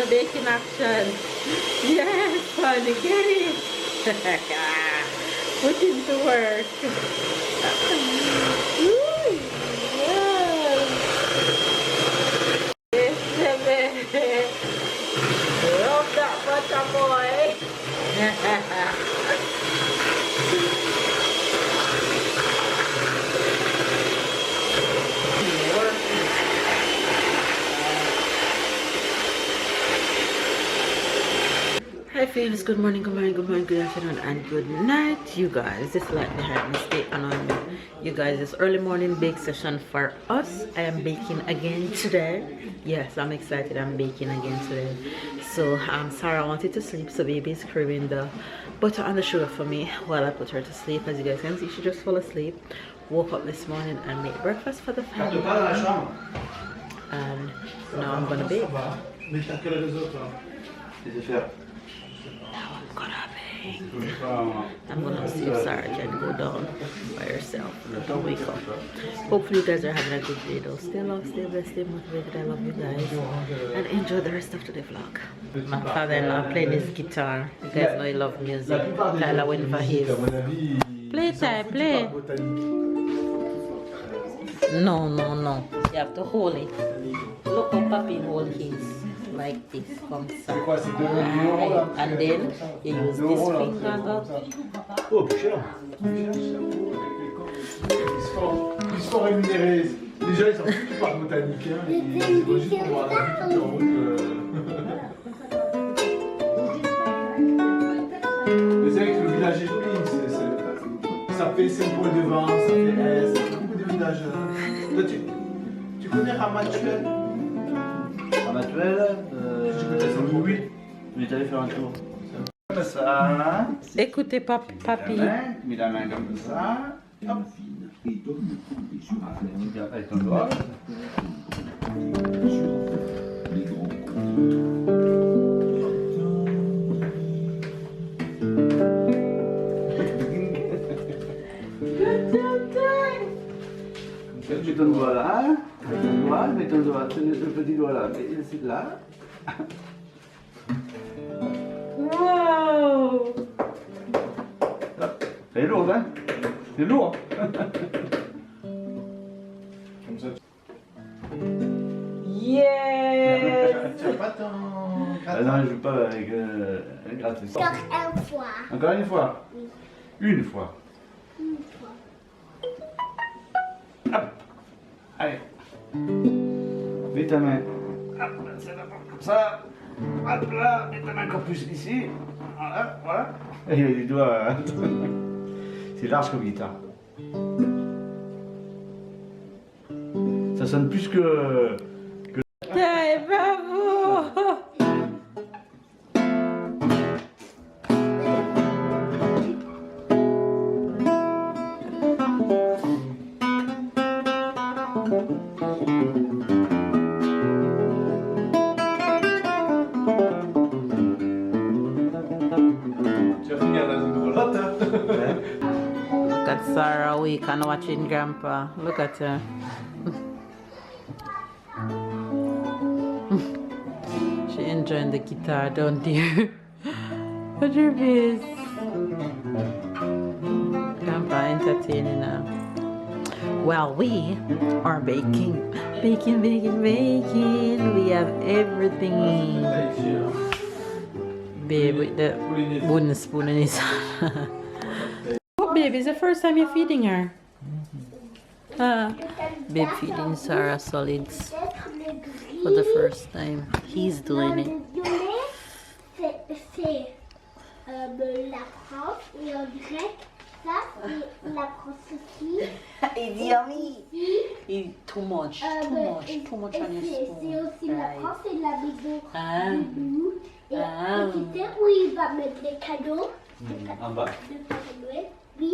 the baking action. Yes, honey, get it. Put it to work. Ooh, yes. Yes, baby. Love that butter, boy. Hi friends, good morning, good morning, good morning, good afternoon, and good night, you guys. It's like the hard mistake on me. You guys, it's early morning bake session for us. I am baking again today. Yes, I'm excited. I'm baking again today. So Sarah wanted to sleep, so baby is craving the butter and the sugar for me while I put her to sleep. As you guys can see, she just fell asleep. Woke up this morning and made breakfast for the family. And now I'm gonna bake. I'm gonna see if Sarah can go down by herself. Don't wake up. Hopefully you guys are having a good day though. Stay love, stay blessed, stay motivated. I love you guys. And enjoy the rest of the vlog. My father-in-law playing his guitar. You guys know he loves music. Tyler went for his. Play time, play. No, no, no. You have to hold it. Look how Papi hold his. Like this, comme ça. And then you use this finger up. Oh, cher. Ils sont rémunérés. Déjà, ils sont tous par botanique. Ils vont juste pour voir la vie en route. Mais c'est vrai que le village est joli. Ça fait 5 points de vin, ça fait S. Ça fait beaucoup de villages. Toi, tu connais Ramatuel? Ramatuel, oui. Mais t'allais faire un tour. Comme ça. Écoutez, Papi. Mets la main comme ça. Hop. Avec ton doigt. Mets ton doigt là, mets ton doigt, le petit doigt là, mets le là. Wow! C'est lourd, hein? C'est lourd. Comme ça. Yes! Tu as pas ton. Ah non, je joue pas avec un gratte. Encore une fois. Encore une fois? Oui. Une fois. Une fois. Hop. Allez. Mets ta main. Hop, c'est d'abord comme ça. Hop là, mets ta main encore plus ici. Voilà, voilà. Et les doigts. C'est large comme guitare. Ça sonne plus que. Hey, bravo! Look at Sarah awake and watching Grandpa. Look at her. She enjoying the guitar down there. What your face? Grandpa entertaining her. Well, we are baking. Baking. We have everything. Babe with the wooden spoon in his hand. Oh, baby, it's the first time you're feeding her. Babe feeding Sarah solids for the first time. He's doing it. C'est la France et en grec, ça c'est la France aussi. Il dit yummy. Too much on your spoon. C'est aussi la France et la maison. Et Ah. tu sais où il va mettre les cadeaux En bas. de Père Noël? Oui.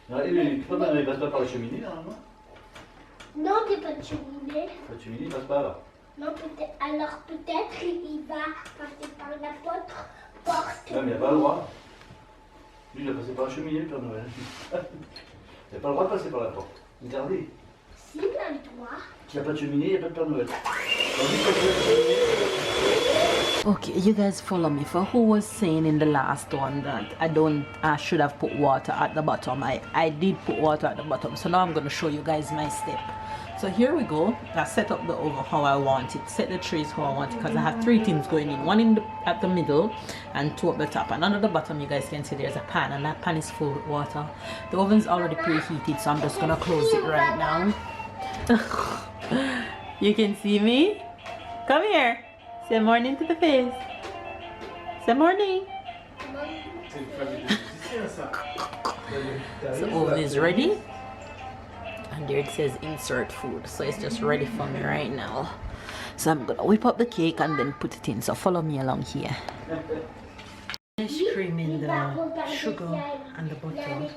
Il passe pas par la cheminée normalement. Non, c'est pas de cheminée. La cheminée passe pas là. Non, peut-être. Alors peut-être il va passer par la porte. Ouais, mais il n'a pas le droit. Lui, il a passé par la cheminée, le Père Noël. Il n'a pas le droit de passer par la porte. Interdit. Si, même toi. S'il n'y a pas de cheminée, il n'y a pas de Père Noël. Okay, you guys follow me. For who was saying in the last one that I should have put water at the bottom. I did put water at the bottom. So now I'm going to show you guys my step. So here we go. I set up the oven how I want it. Set the trays how I want it, because I have 3 things going in. One at the middle and 2 at the top. And under the bottom you guys can see there's a pan, and that pan is full with water. The oven's already preheated, so I'm just going to close it right now. You can see me? Come here. Say morning to the face. Say morning. C'est une famille de musiciens, ça. The oven is ready. And there it says insert food. So it's just ready for me right now. So I'm gonna whip up the cake and then put it in. So follow me along here. Finish creaming the sugar and the butter.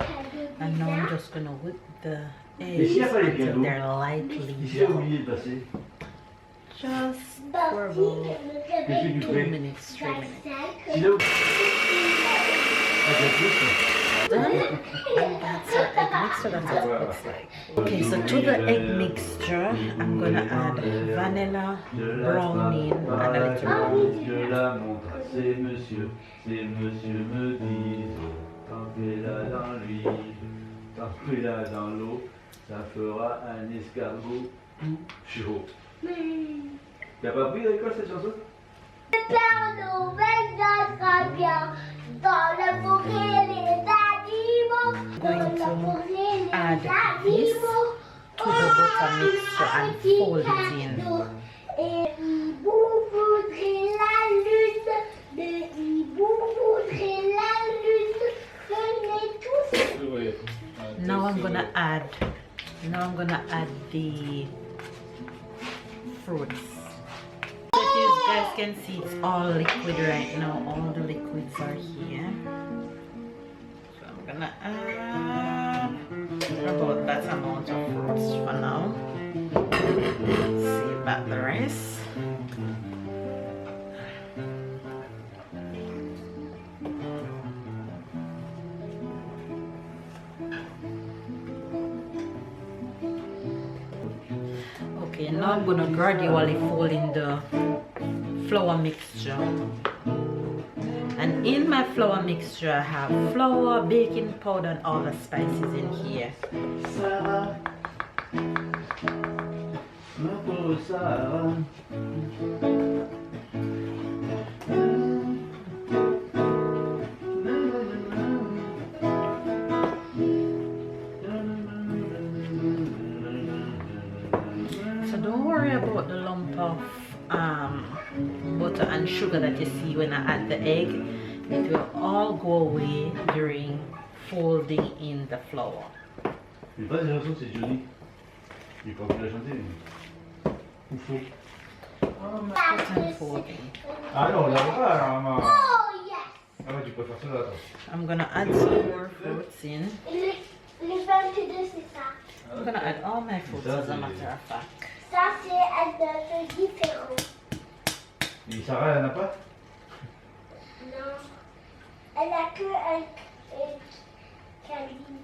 And now I'm just gonna whip the eggs until they're lightly brown. Just for about 2 minutes, 3 minutes. Done. And that's our egg mixture. That's what it looks like. Okay, so to the egg mixture, I'm gonna add vanilla, brownie, and a little brown. C'est monsieur me dit, tant qu'elle a dans lui, tant qu'elle a dans l'eau, ça fera un escargot tout chaud. T'as pas appris à l'école cette chanson? Le Père Noël viendra bien dans la forêt les animaux. Dans la forêt les animaux. To the butter mixture and fold it in. Et hibou voudrait la lune. Le hibou voudrait la lune. Venez tous. Now I'm gonna add the fruits. So if you guys can see, it's all liquid right now. All the liquids are here. So I'm gonna add about that amount of fruits for now. Save back the rest. Okay, now I'm gonna gradually fold in the flour mixture. And in my flour mixture I have flour, baking powder, and all the spices in here. Sarah, ma pauvre Sarah. So don't worry about the lump of butter and sugar that you see when I add the egg. It will all go away during folding in the flour. Mais pas des chansons, c'est Johnny. Il faut plus la chanter. Ou faux. Put and folding. Ah non, on l'a pas, maman. Oh yes. Ah ouais, tu peux faire ça là, attends. I'm gonna add some more fruits in. Les 22 c'est ça. I'm gonna add all my fruits as a matter of fact. Ça c'est un œuf différent. Et Sarah, elle en a pas? Non. Elle a que un calibre.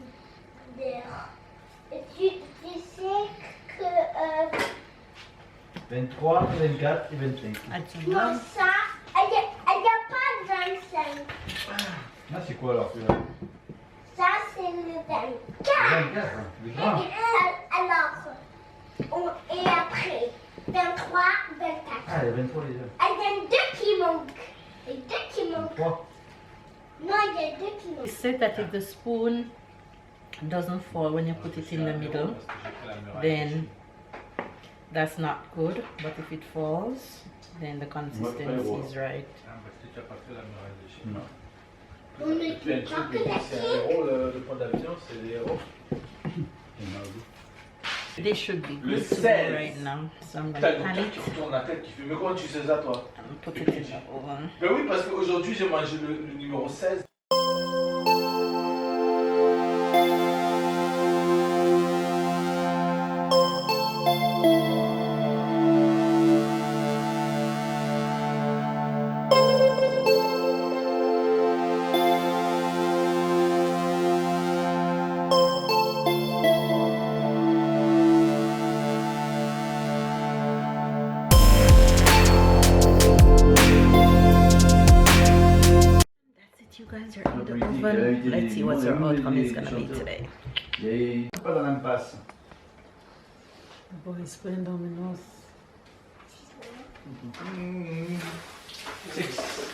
Et tu sais que 23, 24 et 25. Add some non, more. ça, elle y a pas de 25. Ah, c'est quoi alors celui-là? Ça c'est le 24. 24, hein, le grand. Alors, et après, 23, 24. Ah, il y a 23 déjà. Il y a deux qui manquent. Il y a deux qui manquent. 3. Non, il y a deux qui It manquent. said that if the spoon doesn't fall when you put it in the middle, then that's not good. But if it falls, then the consistency is right. Non. On ne Tu as un dit pas truc, que la c'est un quitte. héros, le point d'avion, c'est les héros. They should be Le good to go 16. right now. So I'm T'as gonna le pan truc qui it retourne la tête qui fait. Mais comment tu sais ça, toi? and put it in the oven. Ben oui, parce qu'aujourd'hui, j'ai mangé le numéro 16. the oven. Let's see what our outcome is gonna be today. Pas dans l'impasse. The boy's putting down my nose. 6.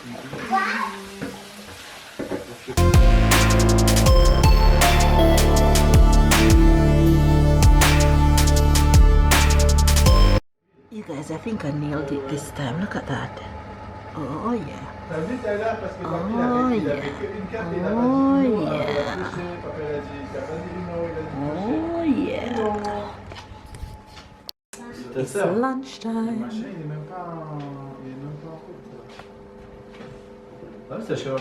You guys, I think I nailed it this time. Look at that. Oh yeah. T'as vu, t'as là, parce que Oh, papy, il avait yeah. qu'une carte, il a Oh, pas dit non, yeah. il a touché, papa, il a dit, t'as pas dit non, il a dit Oh yeah. touché. It's Le lunchtime. machin, il est même pas en route. Ah, c'est chaud.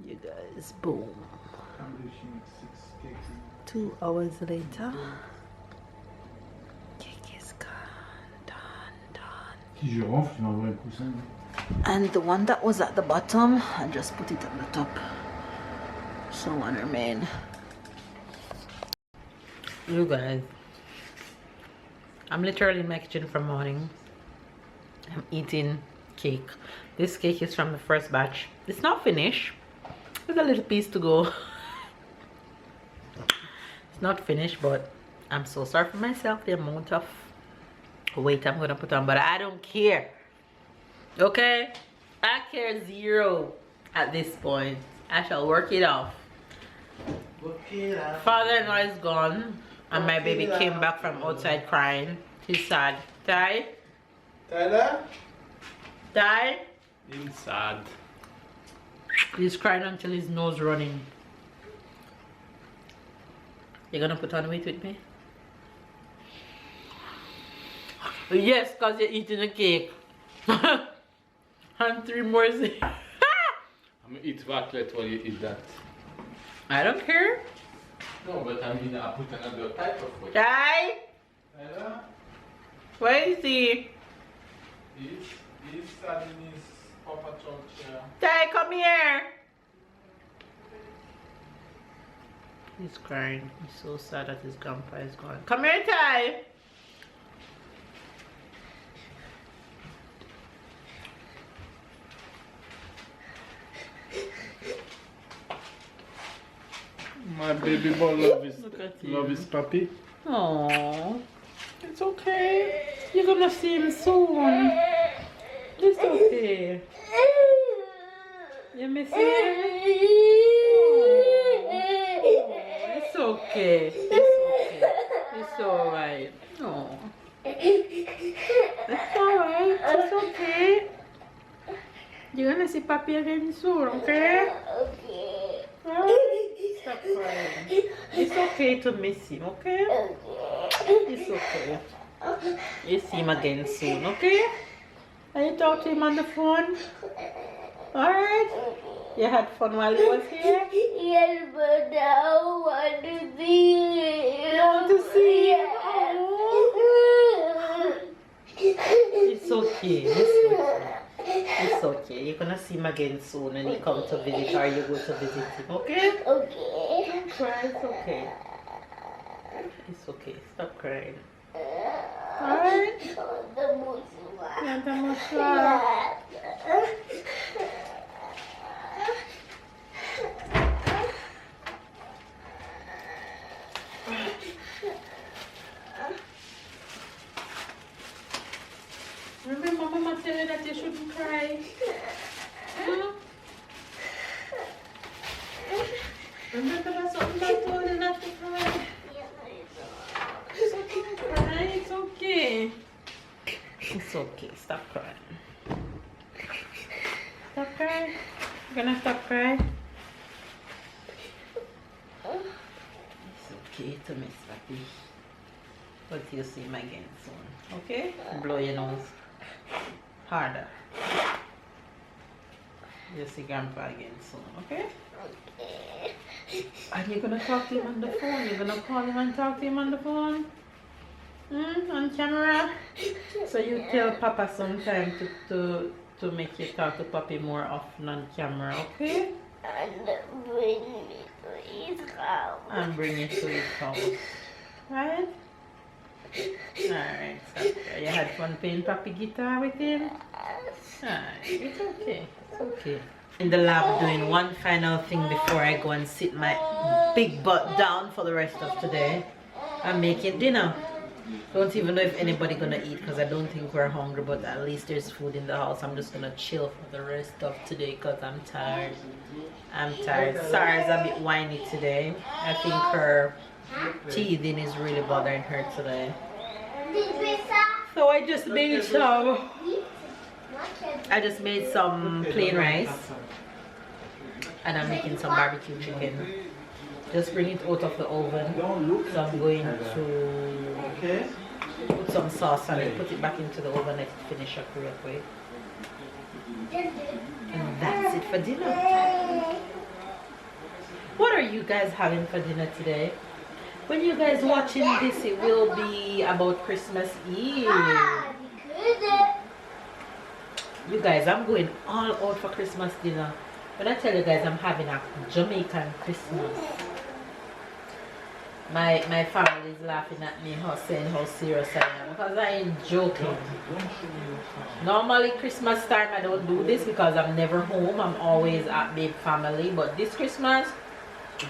You guys, boom. 2 hours later, cake is gone, done. Si je ronfle, tu m'envoies un coussin. And the one that was at the bottom, I just put it on the top. So one remain. You guys, I'm literally in my kitchen from morning. I'm eating cake. This cake is from the first batch. It's not finished. There's a little piece to go. It's not finished, but I'm so sorry for myself, the amount of weight I'm gonna put on, but I don't care. Okay? I care zero at this point. I shall work it off. Father-in-law is gone, and my baby came back from outside crying. He's sad. Ty? Tyler? Ty? He's sad. He's crying until his nose running. You gonna put on weight with me? Yes, because you're eating a cake. And 3 more things. I'm gonna eat raclette while you eat that. I don't care. No, but I mean, I put another type of weight. Ty? Tyler? Where is he? He's sad in his Papa John chair. Ty, come here. He's crying. He's so sad that his grandpa is gone. Come here, Ty. My baby boy Look at you. love his puppy. Aww. It's okay. You're gonna see him soon. It's okay. You miss him? It's okay. It's okay. It's alright. No. It's alright. It's okay. You're gonna see Papi again soon, okay? Okay. Stop crying. It's okay to miss him, okay? It's okay. You see him again soon, okay? And you talk to him on the phone? Alright? You had fun while he was here? Yes, but now I want to see him. You want to see him? Oh. It's okay. It's okay. It's okay. You're gonna see him again soon when he comes to visit or you go to visit him, okay? Okay. Don't cry. It's okay. It's okay. Stop crying. Alright? The muswa. Yeah, the muswa. Remember Mama tell you that you shouldn't cry? Huh? Remember that's something I told you not to cry? It's okay, cry. It's okay. It's okay. Stop crying. Stop crying. You're gonna stop crying? It's okay to miss Papi. But you'll see him again soon. Okay? Blow your nose harder. You'll see Grandpa again soon. Okay? And you're gonna talk to him on the phone. You're gonna call him and talk to him on the phone. On camera. So you tell Papa sometime to make you talk to Papi more often on camera, okay? And bring me to his house. And bring you to his house. Right? Alright, so you had fun playing Papi guitar with him? Alright, it's okay. It's okay. In the lab doing one final thing before I go and sit my big butt down for the rest of today. I'm making dinner. Don't even know if anybody gonna eat because I don't think we're hungry, but at least there's food in the house. I'm just gonna chill for the rest of today because I'm tired. I'm tired. Sarah's a bit whiny today. I think her teething is really bothering her today. So I just made some plain rice and I'm making some barbecue chicken. Just bring it out of the oven. So I'm going to put some sauce on it, put it back into the oven and finish up real quick. And that's it for dinner. What are you guys having for dinner today? When you guys watching this, it will be about Christmas Eve. You guys, I'm going all out for Christmas dinner. When I tell you guys I'm having a Jamaican Christmas, my family is laughing at me, saying how serious I am because I ain't joking. Normally Christmas time I don't do this because I'm never home. I'm always at big family, but this Christmas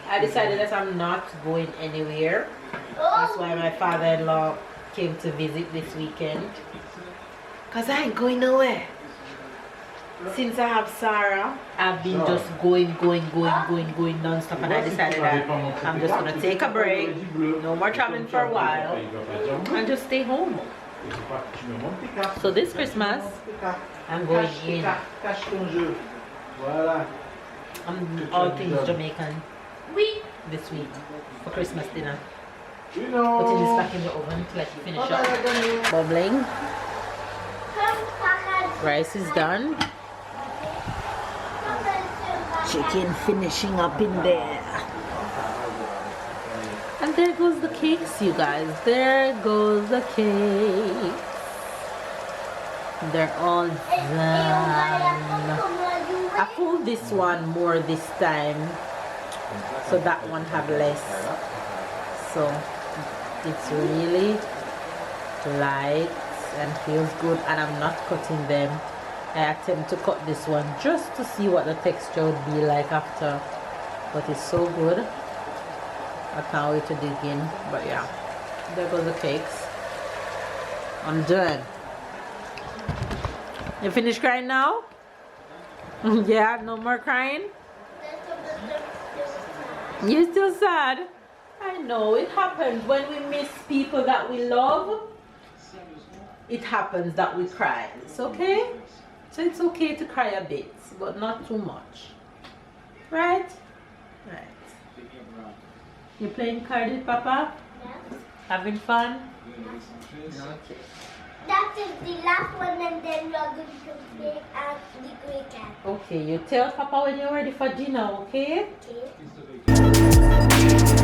I decided that I'm not going anywhere. That's why my father-in-law came to visit this weekend. Because I ain't going nowhere. Since I have Sarah, I've been just going non-stop, and I decided that I'm just going to take a break, no more traveling for a while, and just stay home. So this Christmas, I'm going in. I'm all things Jamaican this week for Christmas dinner. Putting this back in the oven to let it finish up. Bubbling. Rice is done. Chicken finishing up in there. And there goes the cakes, you guys. There goes the cake. They're all done. I pulled this one more this time, so that one have less. So it's really light and feels good, and I'm not cutting them. I attempt to cut this one just to see what the texture would be like after, but it's so good. I can't wait to dig in. But yeah, there goes the cakes. I'm done. You finished crying now? Yeah, no more crying? You're still sad? I know, it happens when we miss people that we love. It happens that we cry. It's okay. So it's okay to cry a bit, but not too much. Right? Right. You playing cards with Papa? Yeah. Having fun? Yeah. Okay. That is the last one, and then we are going to play at the cricket. Okay, you tell Papa when you're ready for dinner, okay? Okay.